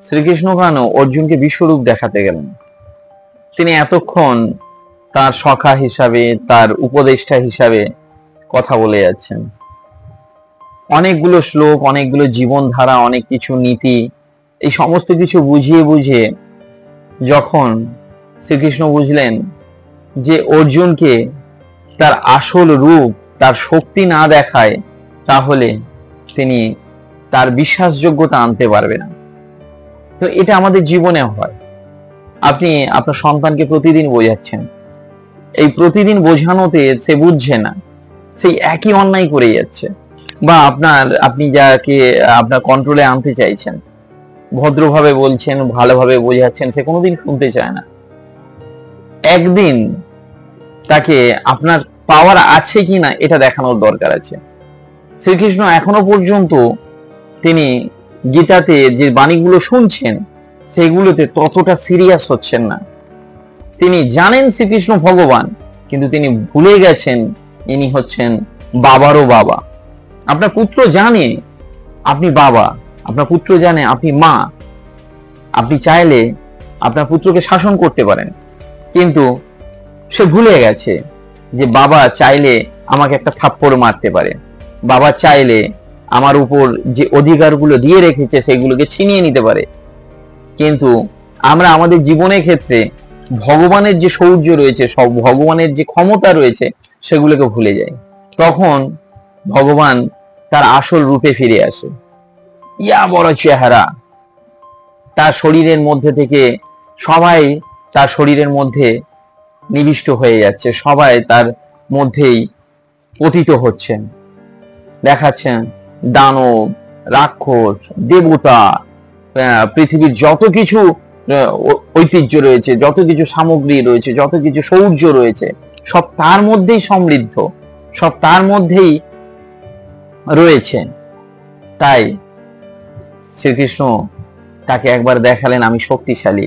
শ্রীকৃষ্ণ কেন অর্জুনকে বিশ্বরূপ দেখাতে গেলেন? তিনি এতক্ষণ তার সখা হিসাবে, তার উপদেষ্টা হিসাবে কথা বলে যাচ্ছেন। অনেকগুলো শ্লোক, অনেকগুলো জীবনধারা, অনেক কিছু নীতি, এই সমস্ত কিছু বুঝিয়ে বুঝিয়ে যখন শ্রীকৃষ্ণ বুঝলেন যে অর্জুনকে তার আসল রূপ, তার শক্তি না দেখায়, তাহলে তিনি তার বিশ্বাসযোগ্যতা আনতে পারবে না। তো এটা আমাদের জীবনে হয়। আপনি আপনার সন্তানকে প্রতিদিন বোঝাচ্ছেন, এই প্রতিদিন বোঝানোতে সে বুঝছে না, সেই একই অন্যায় করে যাচ্ছে। বা আপনি যাকে আপনার কন্ট্রোলে আনতে চাইছেন, ভদ্রভাবে বলছেন, ভালোভাবে বোঝাচ্ছেন, সে কোনোদিন শুনতে চায় না। একদিন তাকে আপনার পাওয়ার আছে কিনা এটা দেখানোর দরকার আছে। শ্রীকৃষ্ণ এখনো পর্যন্ত তিনি গীতাতে যে বাণীগুলো শুনছেন সেগুলোতে ততটা সিরিয়াস হচ্ছেন না। তিনি জানেন শ্রীকৃষ্ণ ভগবান, কিন্তু তিনি ভুলে গেছেন ইনি হচ্ছেন বাবারও বাবা। আপনার পুত্র জানে আপনি বাবা, আপনার পুত্র জানে আপনি মা। আপনি চাইলে আপনার পুত্রকে শাসন করতে পারেন, কিন্তু সে ভুলে গেছে যে বাবা চাইলে আমাকে একটা থাপ্পড় মারতে পারে, বাবা চাইলে আমার উপর যে অধিকারগুলো দিয়ে রেখেছে সেগুলোকে ছিনিয়ে নিতে পারে। কিন্তু আমরা আমাদের জীবনের ক্ষেত্রে ভগবানের যে শৌর্য রয়েছে, সব ভগবানের যে ক্ষমতা রয়েছে, সেগুলোকে ভুলে যাই। তখন ভগবান তার আসল রূপে ফিরে আসে। ইয়া বড় চেহারা, তার শরীরের মধ্যে থেকে সবাই তার শরীরের মধ্যে নিবিষ্ট হয়ে যাচ্ছে, সবাই তার মধ্যেই পতিত হচ্ছেন। দেখাচ্ছেন দানব, রাক্ষস, দেবতা, পৃথিবীর যত কিছু ঐতিহ্য রয়েছে, যত কিছু সামগ্রী রয়েছে, যত কিছু শৌর্য রয়েছে, সব তার মধ্যেই সমৃদ্ধ, সব তার মধ্যেই রয়েছে। তাই শ্রীকৃষ্ণ তাকে একবার দেখালেন, আমি শক্তিশালী,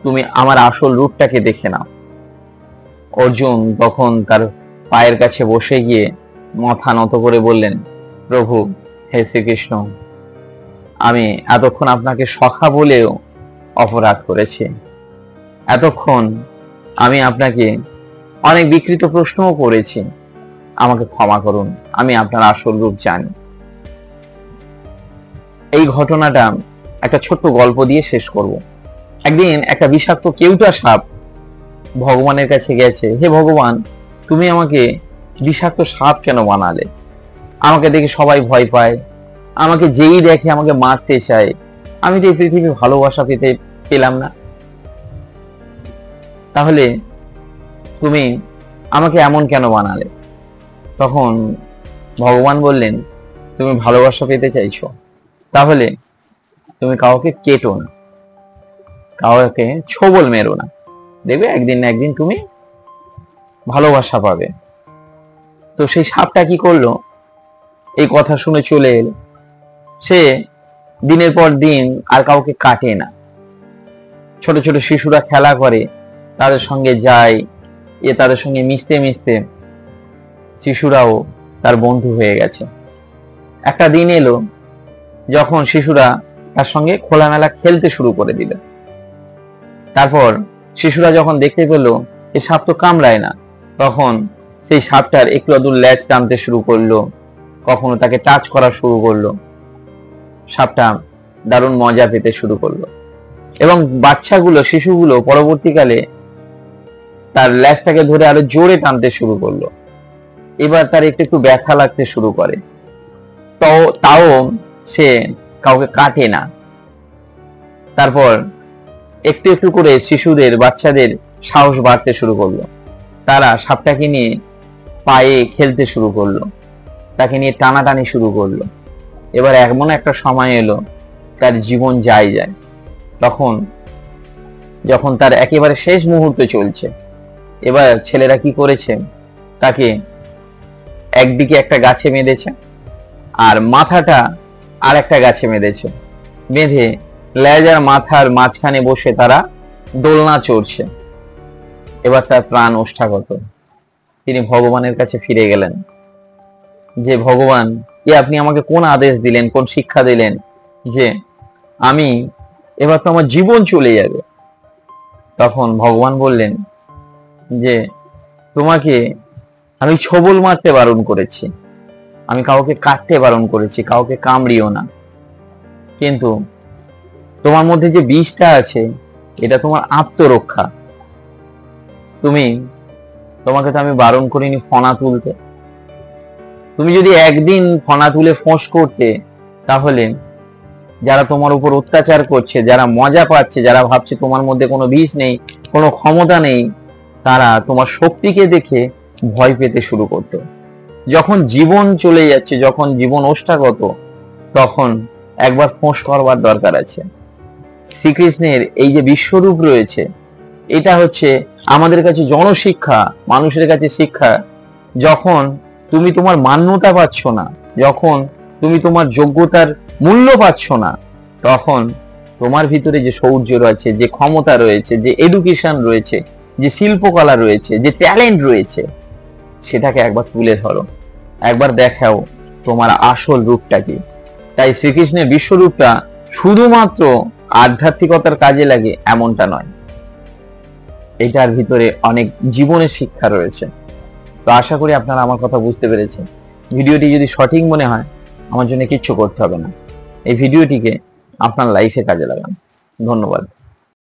তুমি আমার আসল রূপটাকে দেখে নাও। অর্জুন তখন তার পায়ের কাছে বসে গিয়ে মাথা নত করে বললেন, প্রভু, হে শ্রীকৃষ্ণ, আমি এতক্ষণ আপনাকে সখা বলেও অপরাধ করেছি। এতক্ষণ আমি আপনাকে অনেক বিকৃত প্রশ্নও করেছি, আমাকে ক্ষমা করুন, আমি আপনার আসল রূপ জানি। এই ঘটনাটা একটা ছোট্ট গল্প দিয়ে শেষ করব। একদিন একটা বিষাক্ত কেউটা সাপ ভগবানের কাছে গেছে, হে ভগবান, তুমি আমাকে বিষাক্ত সাপ কেন বানালে? আমাকে দেখে সবাই ভয় পায়, আমাকে যেই দেখে আমাকে মারতে চায়, আমি তো এই পৃথিবী ভালোবাসা পেলাম না, তাহলে তুমি আমাকে এমন কেন বানালে? তখন ভগবান বললেন, তুমি ভালোবাসা পেতে চাইছো, তাহলে তুমি কাউকে কেটো না, কাউকে ছোবল মেরো না, দেখবে একদিন না একদিন তুমি ভালোবাসা পাবে। তো সেই সাপটা কি করলো? এই কথা শুনে চলে এলো। সে দিনের পর দিন আর কাউকে কাটে না। ছোট ছোট শিশুরা খেলা করে, তাদের সঙ্গে যায়, তাদের সঙ্গে মিশতে মিশতে শিশুরাও তার বন্ধু হয়ে গেছে। একটা দিন এলো যখন শিশুরা তার সঙ্গে খোলামেলা খেলতে শুরু করে দিল। তারপর শিশুরা যখন দেখতে পেল এই সাপ তো কামড়ায় না, তখন সেই সাপটার একটু আধটু লেজ টানতে শুরু করলো, কখনো তাকে টাচ করা শুরু করলো। সাপটা দারুণ মজা পেতে শুরু করলো, এবং বাচ্চাগুলো, শিশুগুলো পরবর্তীকালে তার লেজটাকে ধরে আরো জোরে টানতে শুরু করলো। এবার তার একটু একটু ব্যথা লাগতে শুরু করে, তাও সে কাউকে কাটে না। তারপর একটু একটু করে শিশুদের, বাচ্চাদের সাহস বাড়তে শুরু করলো। তারা সাপটাকে নিয়ে পায়ে খেলতে শুরু করলো, তাকে নিয়ে টানাটানি শুরু করলো। এবার এমন একটা সময় এলো তার জীবন যায়। তখন যখন তার একেবারে শেষ মুহূর্তে চলছে, এবার ছেলেরা কি করেছে, তাকে একদিকে একটা গাছে বেঁধেছে, আর মাথাটা আর একটা গাছে বেঁধেছে। বেঁধে লেজ আর মাথার মাঝখানে বসে তারা দোলনা চড়ছে। এবার তার প্রাণ ওষ্ঠাগত। তিনি ভগবানের কাছে ফিরে গেলেন, যে ভগবান, আপনি আমাকে কোন আদেশ দিলেন, কোন শিক্ষা দিলেন যে আমি এবার তো আমার জীবন চলে যাবে। তখন ভগবান বললেন যে তোমাকে আমি ছোবল মারতে বারণ করেছি, আমি কাউকে কাটতে বারণ করেছি, কাউকে কামড়িও না, কিন্তু তোমার মধ্যে যে বিষটা আছে এটা তোমার আত্মরক্ষা। তোমাকে তো আমি বারণ করিনি ফনা তুলতে। তুমি যদি একদিন ফনা তুলে ফোঁস করতে, তাহলে যারা তোমার উপর অত্যাচার করছে, যারা মজা পাচ্ছে, যারা ভাবছে তোমার মধ্যে কোনো বিষ নেই, কোনো ক্ষমতা নেই, তারা তোমার শক্তিকে দেখে ভয় পেতে শুরু করতো। যখন জীবন চলে যাচ্ছে, যখন জীবন ওষ্ঠাগত, তখন একবার ফোঁস করবার দরকার আছে। শ্রীকৃষ্ণের এই যে বিশ্বরূপ রয়েছে, এটা হচ্ছে আমাদের কাছে জনশিক্ষা, মানুষের কাছে শিক্ষা। যখন তুমি তোমার মান্যতা পাচ্ছ না, যখন তুমি তোমার যোগ্যতার মূল্য পাচ্ছ না, তখন তোমার ভিতরে যে শৌর্য রয়েছে, যে ক্ষমতা রয়েছে, যে এডুকেশন রয়েছে, যে শিল্পকলা রয়েছে, যে ট্যালেন্ট রয়েছে, সেটাকে একবার তুলে ধরো, একবার দেখাও তোমার আসল রূপটা কি। তাই শ্রীকৃষ্ণের বিশ্বরূপটা শুধুমাত্র আধ্যাত্মিকতার কাজে লাগে এমনটা নয়, এটার ভিতরে অনেক জীবনের শিক্ষা রয়েছে। তো আশা করি আপনারা আমার কথা বুঝতে পেরেছেন। ভিডিওটি যদি সঠিক মনে হয়, আমার জন্য কিচ্ছু করতে হবে না, এই ভিডিওটিকে আপনার লাইফে কাজে লাগান। ধন্যবাদ।